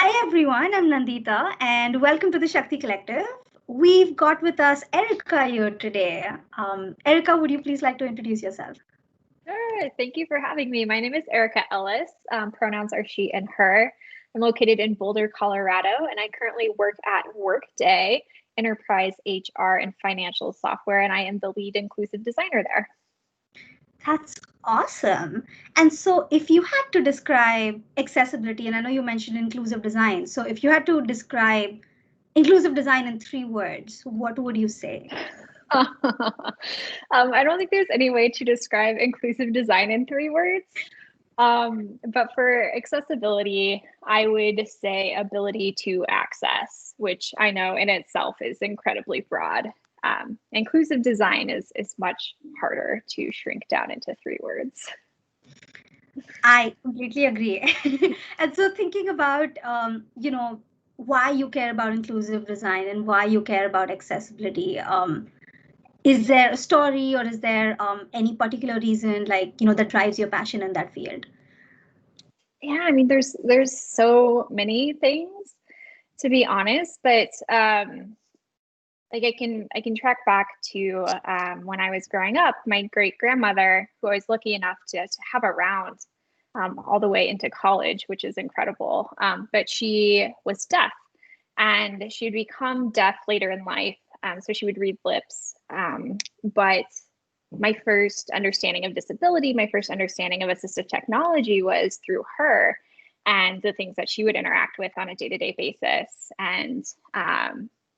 Hi everyone, I'm Nandita and welcome to the Shakti Collective. We've got with us Erica here today. Erica, would you please like to introduce yourself? Sure. Thank you for having me. My name is Erica Ellis. Pronouns are she and her. I'm located in Boulder, Colorado, and I currently work at Workday, Enterprise HR and Financial Software, and I am the lead inclusive designer there. That's awesome. And so, if you had to describe accessibility, and I know you mentioned inclusive design, so if you had to describe inclusive design in 3 words, what would you say? I don't think there's any way to describe inclusive design in 3 words. But for accessibility, I would say ability to access, which I know in itself is incredibly broad. Inclusive design is much harder to shrink down into 3 words. I completely agree. And so, thinking about, why you care about inclusive design and why you care about accessibility, is there a story or is there any particular reason, that drives your passion in that field? Yeah, I mean, there's so many things to be honest, but like I can track back to when I was growing up. My great grandmother, who I was lucky enough to have around all the way into college, which is incredible. But she was deaf, and she would become deaf later in life. So she would read lips. But my first understanding of disability, my first understanding of assistive technology was through her and the things that she would interact with on a day-to-day basis. And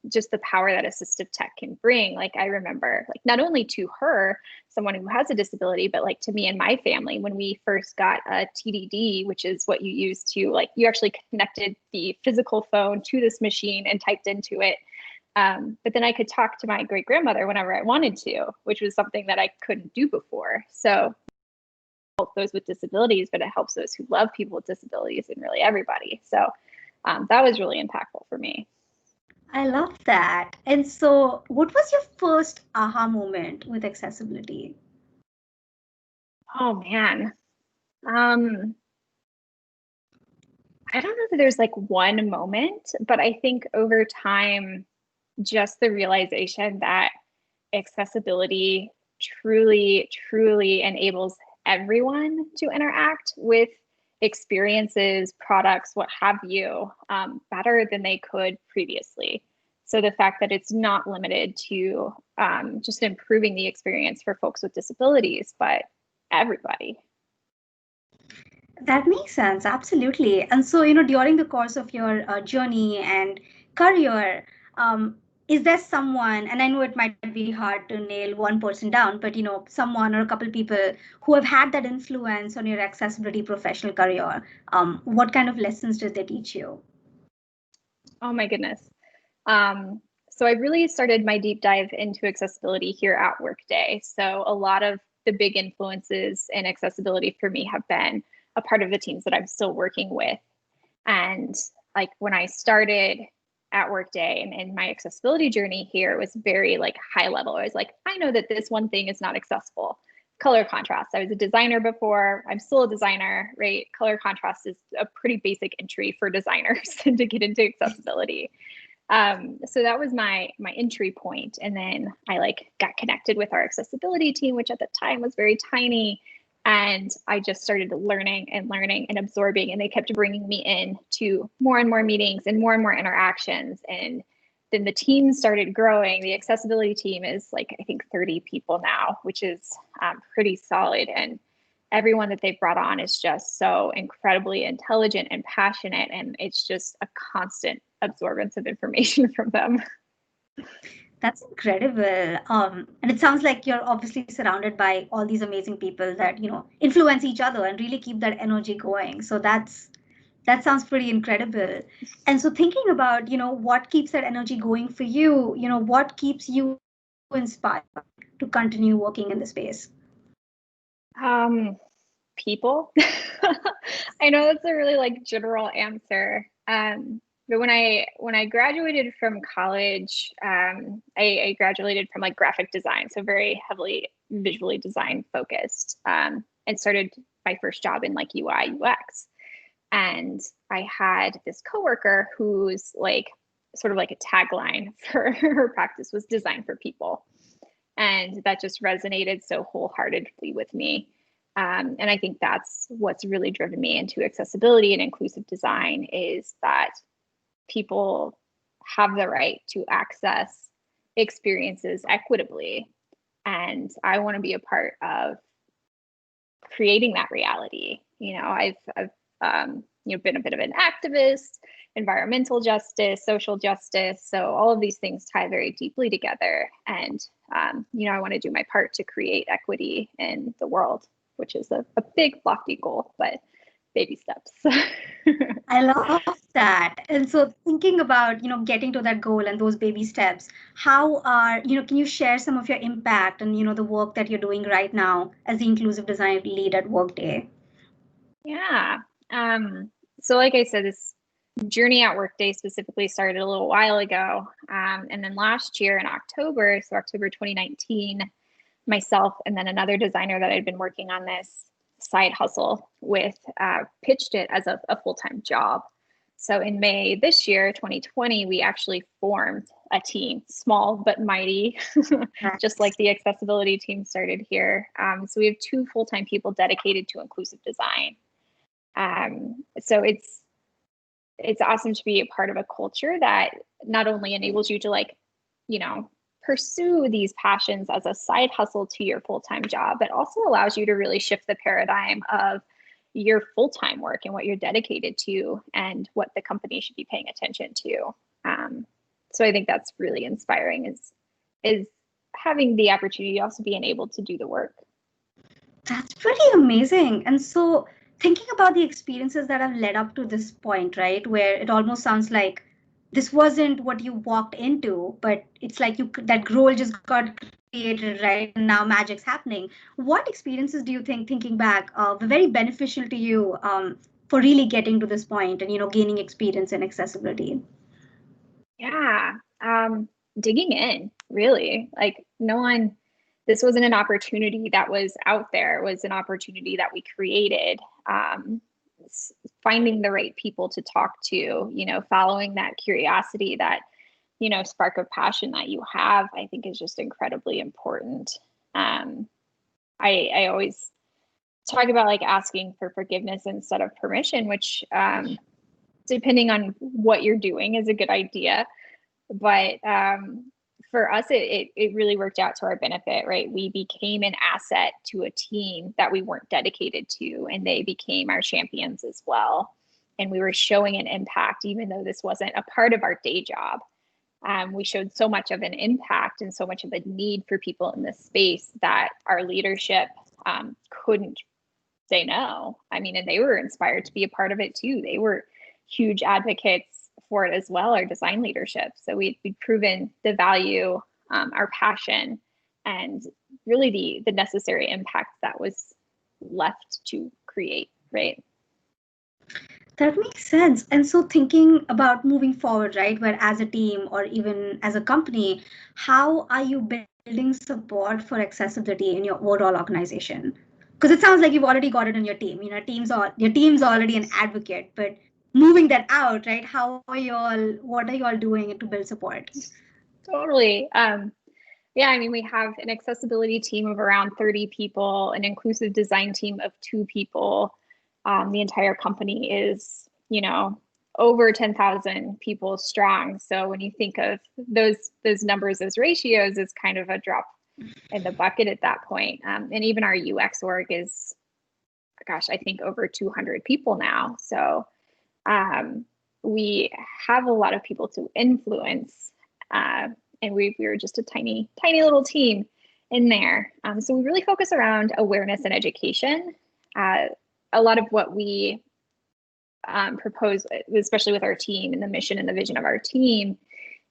just the power that assistive tech can bring. Like I remember, like not only to her, someone who has a disability, but like to me and my family, when we first got a TDD, which is what you use to like, you actually connected the physical phone to this machine and typed into it. But then I could talk to my great grandmother whenever I wanted to, which was something that I couldn't do before. So help those with disabilities, but it helps those who love people with disabilities and really everybody. So that was really impactful for me. I love that. And so, what was your first aha moment with accessibility? Oh man. Um, I don't know that there's like one moment, but I think over time, just the realization that accessibility truly enables everyone to interact with experiences, products, what have you, better than they could previously. So the fact that it's not limited to just improving the experience for folks with disabilities, but everybody. That makes sense, absolutely. And so, during the course of your journey and career, is there someone, and I know it might be hard to nail one person down, but someone or a couple people who have had that influence on your accessibility professional career? What kind of lessons did they teach you? Oh my goodness. So I really started my deep dive into accessibility here at Workday. So a lot of the big influences in accessibility for me have been a part of the teams that I'm still working with. And like when I started at Workday and in my accessibility journey here, it was very like high level. I was like, I know that this one thing is not accessible. Color contrast. I was a designer before. I'm still a designer, right? Color contrast is a pretty basic entry for designers to get into accessibility. So that was my entry point. And then I like got connected with our accessibility team, which at the time was very tiny. And I just started learning and absorbing, and they kept bringing me in to more and more meetings and more interactions. And then the team started growing. The accessibility team is like, I think 30 people now, which is pretty solid. And everyone that they've brought on is just so incredibly intelligent and passionate. And it's just a constant absorbance of information from them. That's incredible. And it sounds like you're obviously surrounded by all these amazing people that, influence each other and really keep that energy going. So that sounds pretty incredible. And so thinking about, what keeps that energy going for you, what keeps you inspired to continue working in the space? Um, People. I know that's a really like general answer. But when I graduated from college, I graduated from like graphic design, so very heavily visually design focused, and started my first job in like UI UX. And I had this coworker who's like, sort of like a tagline for her practice was design for people. And that just resonated so wholeheartedly with me. And I think that's what's really driven me into accessibility and inclusive design, is that people have the right to access experiences equitably. And I want to be a part of creating that reality. I've been a bit of an activist, environmental justice, social justice. So all of these things tie very deeply together. And, I want to do my part to create equity in the world, which is a big, lofty goal, but baby steps. I love that. And so thinking about, getting to that goal and those baby steps, can you share some of your impact and, the work that you're doing right now as the inclusive design lead at Workday? Yeah. So like I said, this journey at Workday specifically started a little while ago. And then last year in October, so October 2019, myself and then another designer that I'd been working on this side hustle with pitched it as a full-time job. So in May this year, 2020, we actually formed a team, small but mighty, just like the accessibility team started here. So we have 2 full-time people dedicated to inclusive design. So it's awesome to be a part of a culture that not only enables you to pursue these passions as a side hustle to your full-time job, but also allows you to really shift the paradigm of your full-time work and what you're dedicated to and what the company should be paying attention to. So I think that's really inspiring, is having the opportunity to also being able to do the work. That's pretty amazing. And so thinking about the experiences that have led up to this point, right, where it almost sounds like this wasn't what you walked into, but it's like that role just got created, right? And now magic's happening. What experiences do you think, thinking back, were very beneficial to you for really getting to this point and gaining experience in accessibility? Yeah, digging in, really. Like this wasn't an opportunity that was out there. It was an opportunity that we created. Finding the right people to talk to, following that curiosity, that, spark of passion that you have, I think is just incredibly important. I always talk about like asking for forgiveness instead of permission, which depending on what you're doing is a good idea. But for us, it really worked out to our benefit, right? We became an asset to a team that we weren't dedicated to, and they became our champions as well. And we were showing an impact, even though this wasn't a part of our day job. We showed so much of an impact and so much of a need for people in this space that our leadership couldn't say no. I mean, and they were inspired to be a part of it too. They were huge advocates for it as well, our design leadership. So we'd proven the value, our passion, and really the necessary impact that was left to create, right? That makes sense. And so thinking about moving forward, right, where as a team or even as a company, how are you building support for accessibility in your overall organization? Because it sounds like you've already got it in your team. Your team's already an advocate, but moving that out, right? What are you all doing to build support? Totally. Yeah, I mean, we have an accessibility team of around 30 people, an inclusive design team of 2 people. The entire company is, over 10,000 people strong. So when you think of those numbers as ratios, it's kind of a drop in the bucket at that point. And even our UX org is, I think over 200 people now. So we have a lot of people to influence, and we were just a tiny little team in there. So we really focus around awareness and education. A lot of what we propose, especially with our team and the mission and the vision of our team,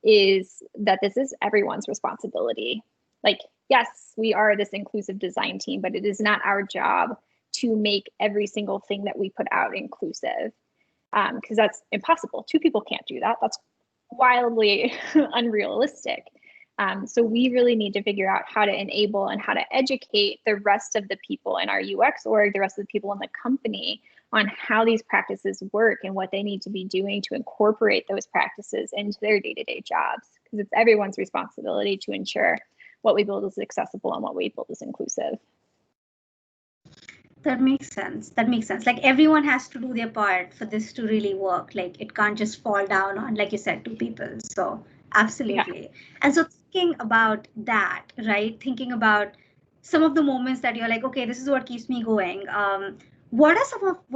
is that this is everyone's responsibility. Like, yes, we are this inclusive design team, but it is not our job to make every single thing that we put out inclusive, because that's impossible. 2 people can't do that. That's wildly unrealistic. So we really need to figure out how to enable and how to educate the rest of the people in our UX org, the rest of the people in the company on how these practices work and what they need to be doing to incorporate those practices into their day-to-day jobs. Because it's everyone's responsibility to ensure what we build is accessible and what we build is inclusive. That makes sense. That makes sense. Like everyone has to do their part for this to really work. Like it can't just fall down on, like you said, two people. So absolutely. Yeah. And so thinking about that, right? Thinking about some of the moments that you're like, okay, this is what keeps me going. What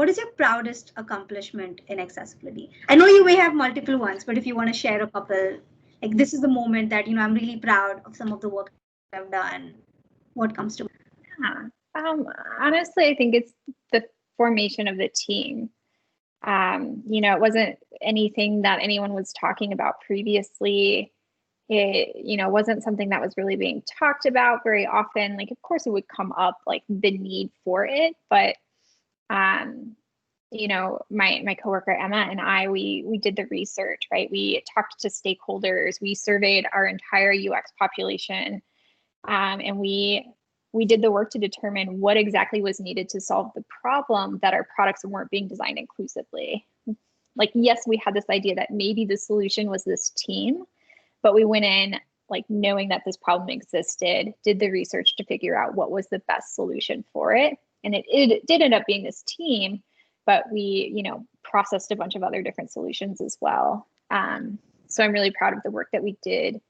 is your proudest accomplishment in accessibility? I know you may have multiple ones, but if you want to share a couple, like this is the moment that, I'm really proud of some of the work I've done. What comes to mind? Honestly, I think it's the formation of the team. It wasn't anything that anyone was talking about previously. It, wasn't something that was really being talked about very often. Like, of course, it would come up, like the need for it, but my coworker Emma and I, we did the research, right? We talked to stakeholders, we surveyed our entire UX population, and we did the work to determine what exactly was needed to solve the problem that our products weren't being designed inclusively. Like, yes, we had this idea that maybe the solution was this team, but we went in like knowing that this problem existed, did the research to figure out what was the best solution for it. And it did end up being this team, but we, processed a bunch of other different solutions as well. So I'm really proud of the work that we did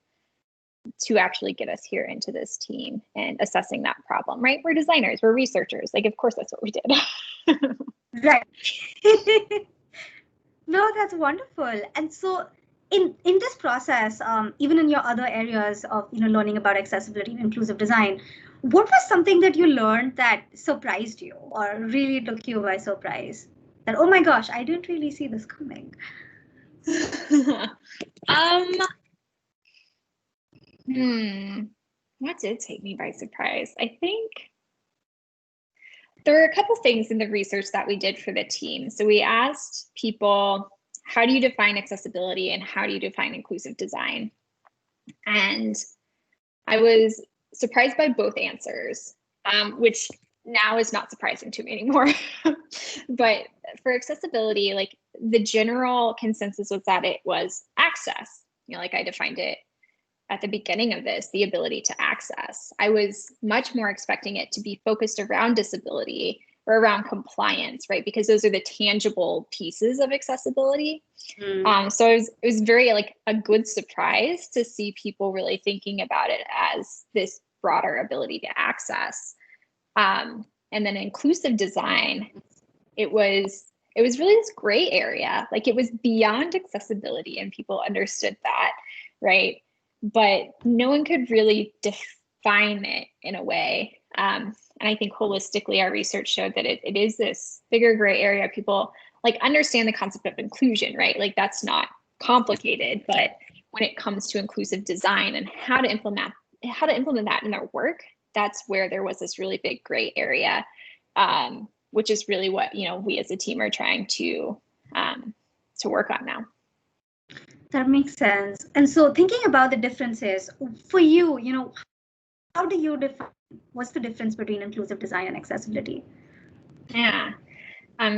to actually get us here into this team and assessing that problem, right? We're designers, we're researchers. Like, of course, that's what we did. Right. No, that's wonderful. And so in this process, even in your other areas of, learning about accessibility and inclusive design, what was something that you learned that surprised you or really took you by surprise? That, oh my gosh, I didn't really see this coming. What did take me by surprise? I think there were a couple things in the research that we did for the team. So we asked people, how do you define accessibility and how do you define inclusive design? And I was surprised by both answers, which now is not surprising to me anymore. But for accessibility, like the general consensus was that it was access. Like I defined it at the beginning of this, the ability to access. I was much more expecting it to be focused around disability or around compliance, right? Because those are the tangible pieces of accessibility. So it was very like a good surprise to see people really thinking about it as this broader ability to access. And then inclusive design, it was really this gray area. Like it was beyond accessibility and people understood that, right? But no one could really define it in a way. And I think holistically, our research showed that it is this bigger gray area. People like understand the concept of inclusion, right? Like that's not complicated, but when it comes to inclusive design and how to implement that in their work, that's where there was this really big gray area, which is really what, we as a team are trying to work on now. That makes sense. And so thinking about the differences for you, how do you define, what's the difference between inclusive design and accessibility? Yeah.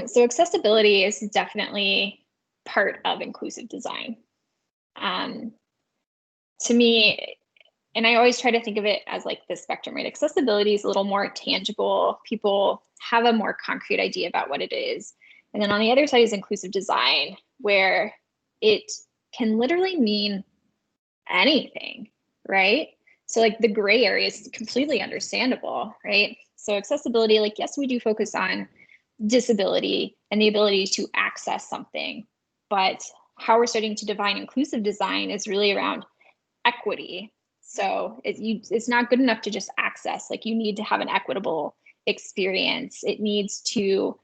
So accessibility is definitely part of inclusive design. To me, and I always try to think of it as like the spectrum, right? Accessibility is a little more tangible. People have a more concrete idea about what it is. And then on the other side is inclusive design, where it can literally mean anything, right? So like the gray area is completely understandable, right? So accessibility, like, yes, we do focus on disability and the ability to access something, but how we're starting to define inclusive design is really around equity. So it's not good enough to just access, like you need to have an equitable experience. It needs to,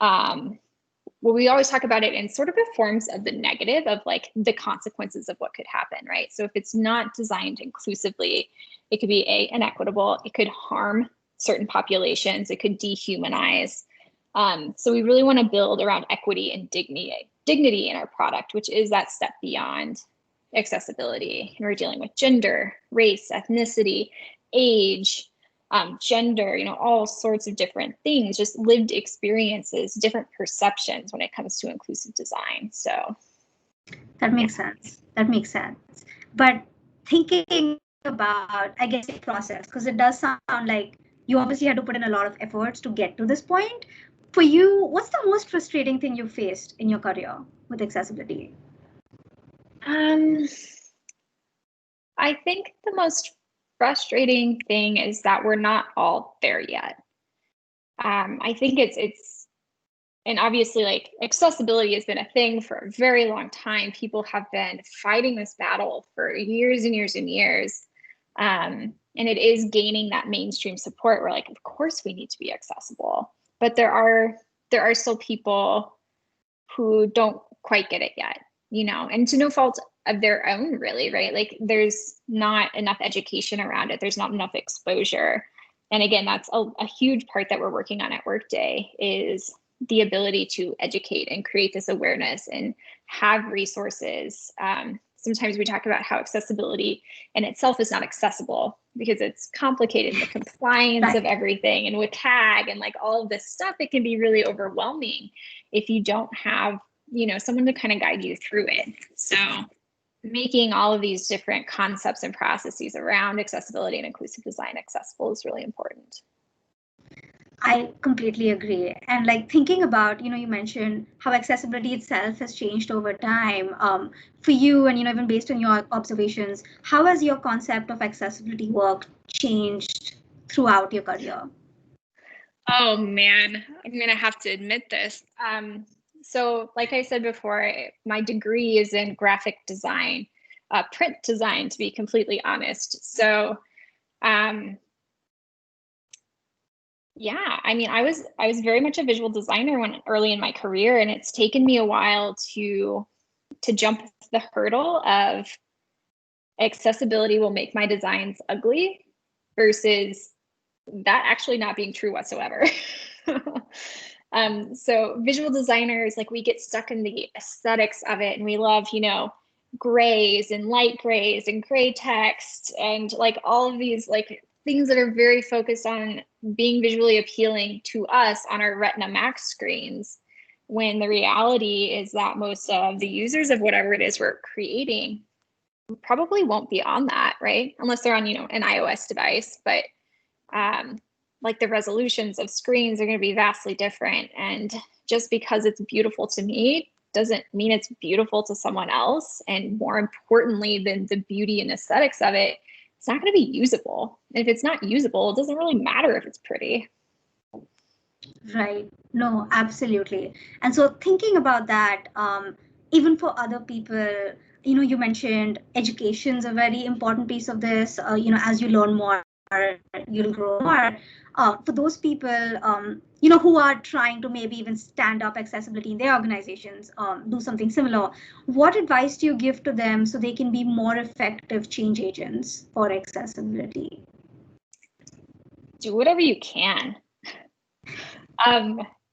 well, we always talk about it in sort of the forms of the negative of like the consequences of what could happen, right? So if it's not designed inclusively, it could be inequitable, it could harm certain populations, it could dehumanize. So we really want to build around equity and dignity in our product, which is that step beyond accessibility. And we're dealing with gender, race, ethnicity, age, gender, all sorts of different things, just lived experiences, different perceptions when it comes to inclusive design. So that makes sense. That makes sense. But thinking about, I guess, the process, because it does sound like you obviously had to put in a lot of efforts to get to this point. For you, what's the most frustrating thing you faced in your career with accessibility? I think the most frustrating thing is that we're not all there yet. I think it's, and obviously like accessibility has been a thing for a very long time. People have been fighting this battle for years and years and years. And it is gaining that mainstream support. We're like, of course we need to be accessible, but there are still people who don't quite get it yet, and to no fault of their own, really, right? Like there's not enough education around it. There's not enough exposure. And again, that's a huge part that we're working on at Workday, is the ability to educate and create this awareness and have resources. Sometimes we talk about how accessibility in itself is not accessible because it's complicated, and the compliance of everything, and with CAG and like all of this stuff, it can be really overwhelming if you don't have, someone to kind of guide you through it. So making all of these different concepts and processes around accessibility and inclusive design accessible is really important. I completely agree. And like thinking about, you mentioned how accessibility itself has changed over time. For you, and even based on your observations, how has your concept of accessibility work changed throughout your career? Oh man, I'm gonna have to admit this. So like I said before, my degree is in graphic design, print design, to be completely honest. So yeah, I mean, I was very much a visual designer early in my career, and it's taken me a while to jump the hurdle of accessibility will make my designs ugly versus that actually not being true whatsoever. So visual designers, like we get stuck in the aesthetics of it, and we love, grays and light grays and gray text and like all of these like things that are very focused on being visually appealing to us on our Retina Max screens, when the reality is that most of the users of whatever it is we're creating probably won't be on that, right? Unless they're on, an iOS device, but like the resolutions of screens are going to be vastly different. And just because it's beautiful to me doesn't mean it's beautiful to someone else. And more importantly than the beauty and aesthetics of it, it's not going to be usable. And if it's not usable, it doesn't really matter if it's pretty. Right. No, absolutely. And so thinking about that, even for other people, you mentioned education's a very important piece of this. As you learn more, you'll grow more. For those people, who are trying to maybe even stand up accessibility in their organizations, do something similar, what advice do you give to them so they can be more effective change agents for accessibility? Do whatever you can.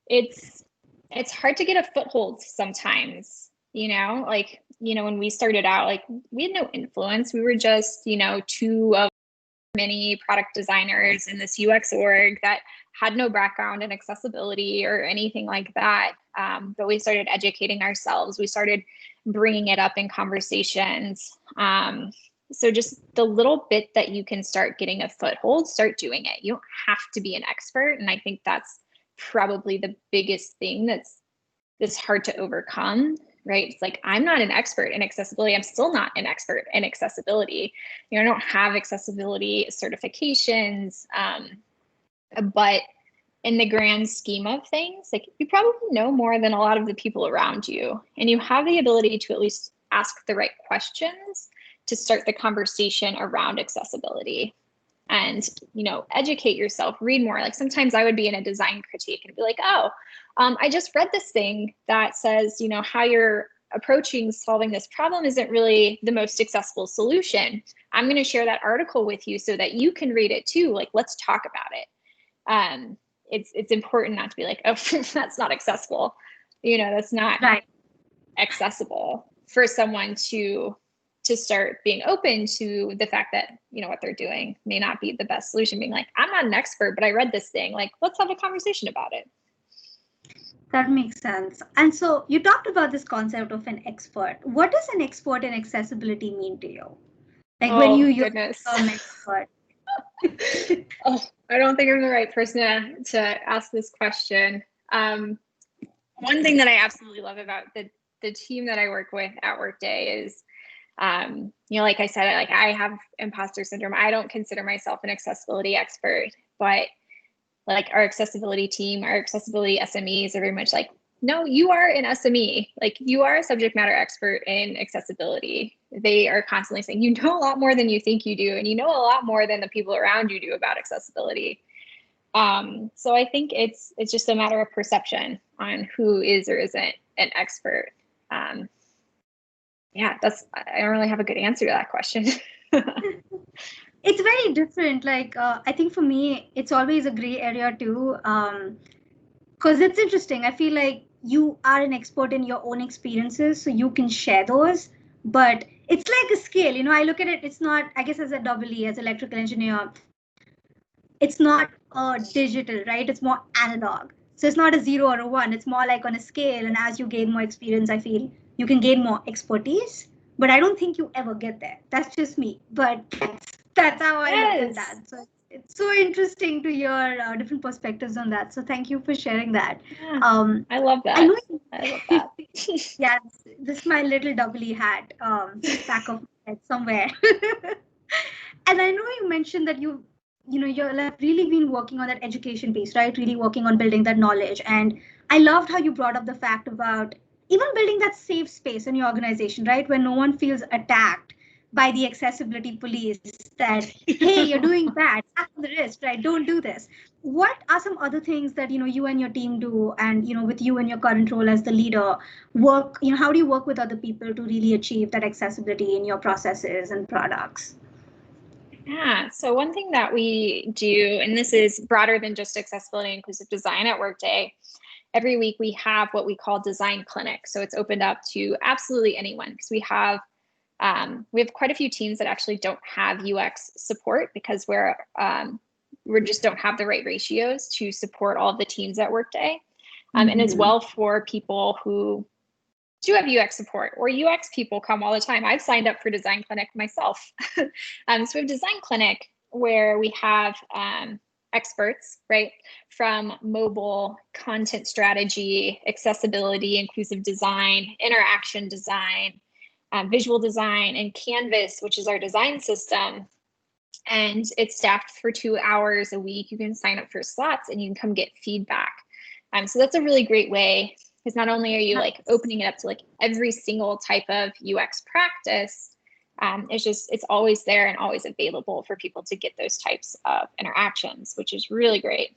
It's hard to get a foothold sometimes, like, when we started out, like we had no influence. We were just, two of many product designers in this UX org that had no background in accessibility or anything like that. But we started educating ourselves. We started bringing it up in conversations. So just the little bit that you can start getting a foothold, start doing it. You don't have to be an expert. And I think that's probably the biggest thing that's hard to overcome, right? It's like, I'm not an expert in accessibility. I'm still not an expert in accessibility. I don't have accessibility certifications, but in the grand scheme of things, like you probably know more than a lot of the people around you, and you have the ability to at least ask the right questions to start the conversation around accessibility. And, educate yourself, read more. Like sometimes I would be in a design critique and be like, oh, I just read this thing that says, how you're approaching solving this problem isn't really the most accessible solution. I'm going to share that article with you so that you can read it too. Like, let's talk about it. It's important not to be like, oh, that's not accessible. That's not right. accessible for someone to to start being open to the fact that, what they're doing may not be the best solution, being like, I'm not an expert, but I read this thing, like, let's have a conversation about it. That makes sense. And so you talked about this concept of an expert. What does an expert in accessibility mean to you? Like when you use the term expert. Oh, I don't think I'm the right person to ask this question. One thing that I absolutely love about the team that I work with at Workday is, like I said, like I have imposter syndrome. I don't consider myself an accessibility expert, but like our accessibility team, our accessibility SMEs are very much like, no, you are an SME. Like you are a subject matter expert in accessibility. They are constantly saying, you know a lot more than you think you do, and you know a lot more than the people around you do about accessibility. So I think it's just a matter of perception on who is or isn't an expert. Yeah, I don't really have a good answer to that question. It's very different. Like, I think for me, it's always a gray area too. Because it's interesting. I feel like you are an expert in your own experiences, so you can share those. But it's like a scale, I look at it, it's not, I guess as a double E, as electrical engineer, it's not digital, right? It's more analog. So it's not a 0 or a 1. It's more like on a scale. And as you gain more experience, I feel you can gain more expertise. But I don't think you ever get there. That's just me. But that's how I look at that. So it's so interesting to hear different perspectives on that. So thank you for sharing that. Yeah, I love that. I love that. Yeah, this is my little double E hat back of my head somewhere. And I know you mentioned that you're like really been working on that education piece, right? Really working on building that knowledge. And I loved how you brought up the fact about even building that safe space in your organization, right? Where no one feels attacked by the accessibility police that, hey, you're doing bad, slap on the wrist, right? Don't do this. What are some other things that, you and your team do? And, with you in your current role as the leader, how do you work with other people to really achieve that accessibility in your processes and products? Yeah, so one thing that we do, and this is broader than just accessibility and inclusive design at Workday, every week we have what we call design clinic. So it's opened up to absolutely anyone, because we have quite a few teams that actually don't have UX support because we just don't have the right ratios to support all of the teams at Workday. And as well for people who do have UX support, or UX people come all the time. I've signed up for Design Clinic myself. So we have Design Clinic where we have experts, right, from mobile, content strategy, accessibility, inclusive design, interaction design, visual design, and Canvas, which is our design system. And it's staffed for 2 hours a week. You can sign up for slots and you can come get feedback. So that's a really great way, because not only are you like opening it up to like every single type of UX practice, it's always there and always available for people to get those types of interactions, which is really great.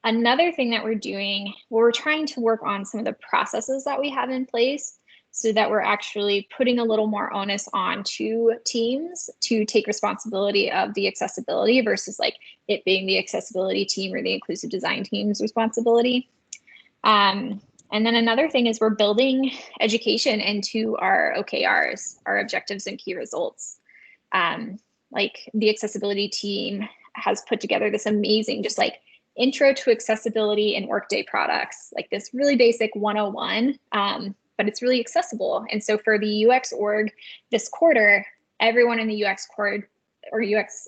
Another thing that we're doing, we're trying to work on some of the processes that we have in place so that we're actually putting a little more onus on to teams to take responsibility of the accessibility versus like it being the accessibility team or the inclusive design team's responsibility. And then another thing is we're building education into our OKRs, our objectives and key results. Like the accessibility team has put together this amazing, just like intro to accessibility in Workday products, like this really basic 101, but it's really accessible. And so for the UX org this quarter, everyone in the UX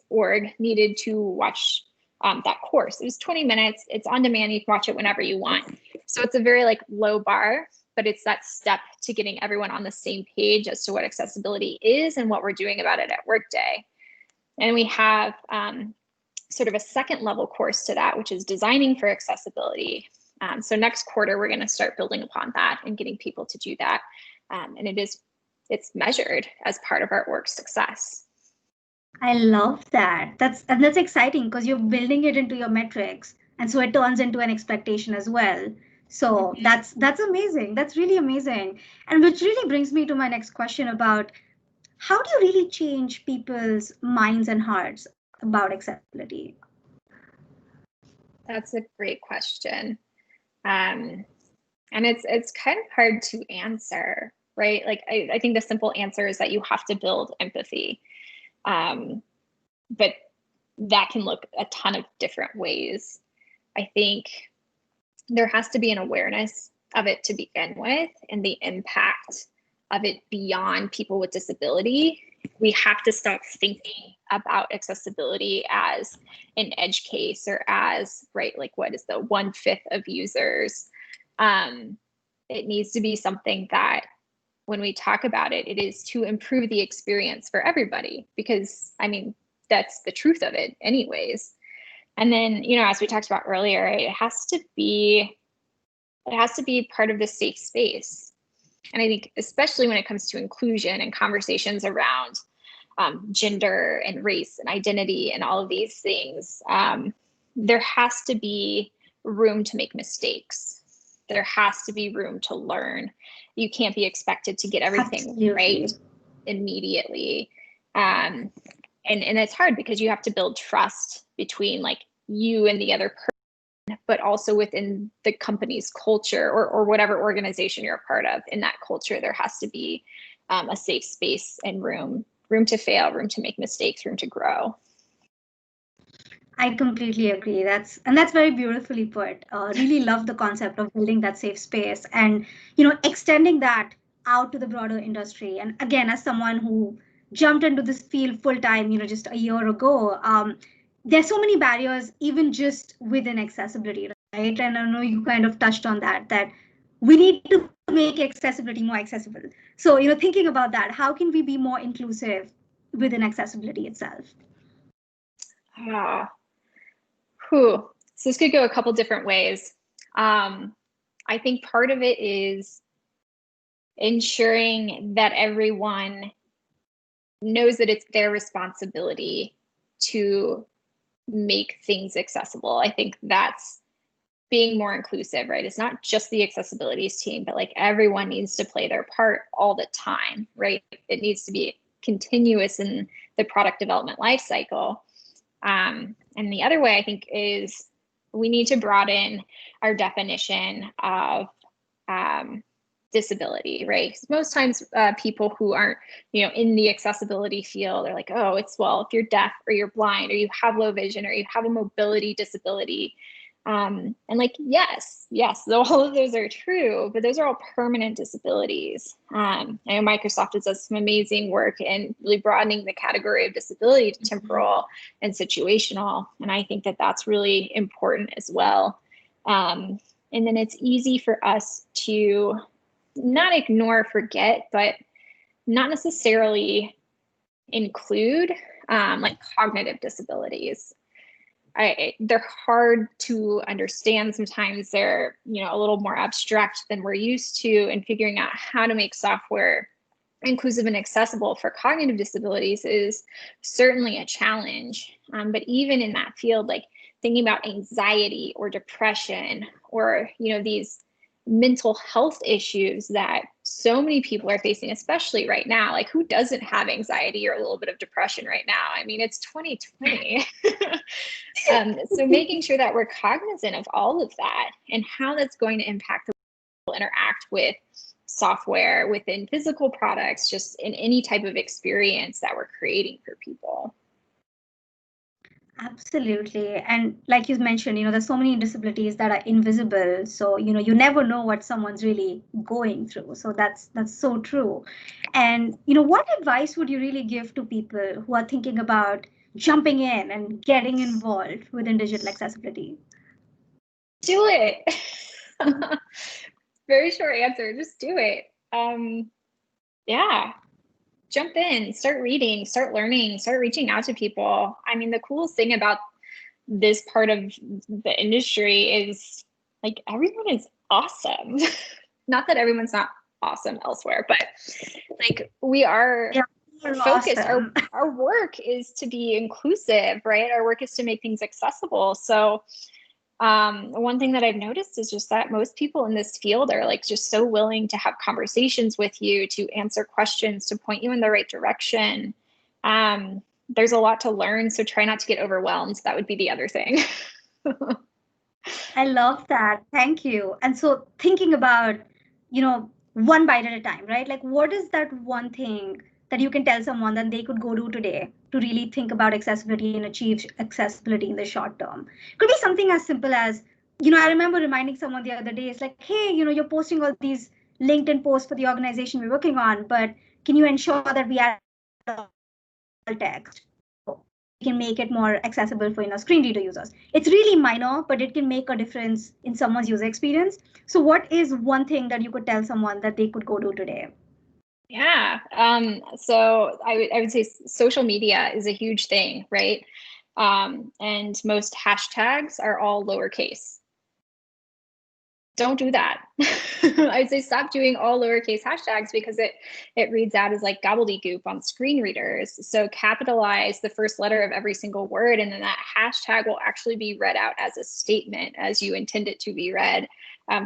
org needed to watch that course. It was 20 minutes. It's on demand. You can watch it whenever you want. So it's a very like low bar, but it's that step to getting everyone on the same page as to what accessibility is and what we're doing about it at Workday. And we have sort of a second level course to that, which is designing for accessibility. So next quarter, we're going to start building upon that and getting people to do that. And it's measured as part of our org success. I love that. That's exciting because you're building it into your metrics, and so it turns into an expectation as well. So that's amazing. That's really amazing. And which really brings me to my next question about how do you really change people's minds and hearts about accessibility? That's a great question. And it's kind of hard to answer. right? Like, I think the simple answer is that you have to build empathy. But that can look a ton of different ways. I think there has to be an awareness of it to begin with, and the impact of it beyond people with disability. We have to stop thinking about accessibility as an edge case, or as, right, like what is the 1/5 of users. It needs to be something that when we talk about it, it is to improve the experience for everybody, because I mean, that's the truth of it anyways. And then, you know, as we talked about earlier, it has to be part of the safe space. And I think especially when it comes to inclusion and conversations around gender and race and identity and all of these things, there has to be room to make mistakes. There has to be room to learn. You can't be expected to get everything Absolutely. right immediately. And it's hard because you have to build trust between like you and the other person, but also within the company's culture, or whatever organization you're a part of. In that culture, there has to be a safe space and room to fail, room to make mistakes, room to grow. I completely agree. That's very beautifully put. Really love the concept of building that safe space, and extending that out to the broader industry. And again, as someone who jumped into this field full time, just a year ago, there's so many barriers, even just within accessibility, right? And I know you kind of touched on that we need to make accessibility more accessible. So, thinking about that, how can we be more inclusive within accessibility itself? So this could go a couple different ways. I think part of it is ensuring that everyone knows that it's their responsibility to make things accessible. I think that's being more inclusive, right? It's not just the accessibilities team, but like everyone needs to play their part all the time, right? It needs to be continuous in the product development life cycle. And the other way I think is we need to broaden our definition of disability, right? Because most times people who aren't, in the accessibility field are like, oh, it's, well, if you're deaf or you're blind or you have low vision or you have a mobility disability. And like, yes, all of those are true, but those are all permanent disabilities. I know Microsoft has done some amazing work in really broadening the category of disability to temporal and situational. And I think that that's really important as well. And then it's easy for us to not ignore, forget, but not necessarily include like cognitive disabilities. They're hard to understand sometimes. They're a little more abstract than we're used to, and figuring out how to make software inclusive and accessible for cognitive disabilities is certainly a challenge. But even in that field, like thinking about anxiety or depression, or these mental health issues that so many people are facing, especially right now. Like, who doesn't have anxiety or a little bit of depression right now? I mean, it's 2020. So making sure that we're cognizant of all of that and how that's going to impact the way people interact with software within physical products, just in any type of experience that we're creating for people. Absolutely. And like you mentioned, there's so many disabilities that are invisible. So, you never know what someone's really going through. So that's so true. And, what advice would you really give to people who are thinking about jumping in and getting involved within digital accessibility? Do it. Very short answer. Just do it. Yeah. Jump in, start reading, start learning, start reaching out to people. I mean, the coolest thing about this part of the industry is like everyone is awesome. Not that everyone's not awesome elsewhere, but like we are focused. Awesome. Our work is to be inclusive, right? Our work is to make things accessible. So one thing that I've noticed is just that most people in this field are like just so willing to have conversations with you, to answer questions, to point you in the right direction. There's a lot to learn, so try not to get overwhelmed. That would be the other thing. I love that. Thank you. And so thinking about, one bite at a time, right? Like, what is that one thing that you can tell someone that they could go do today to really think about accessibility and achieve accessibility in the short term? Could be something as simple as, I remember reminding someone the other day, it's like, hey, you're posting all these LinkedIn posts for the organization we're working on, but can you ensure that we add all text? We can make it more accessible for screen reader users. It's really minor, but it can make a difference in someone's user experience. So what is one thing that you could tell someone that they could go do today? Yeah. So I would say social media is a huge thing, right? And most hashtags are all lowercase. Don't do that. I'd say stop doing all lowercase hashtags because it reads out as like gobbledygook on screen readers. So capitalize the first letter of every single word, and then that hashtag will actually be read out as a statement as you intend it to be read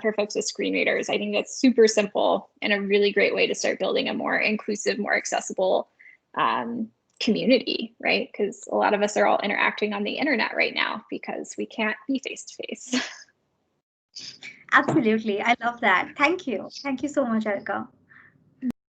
for folks with screen readers. I think that's super simple and a really great way to start building a more inclusive, more accessible community, right? Because a lot of us are all interacting on the internet right now because we can't be face to face. Absolutely. I love that. Thank you. Thank you so much, Erica.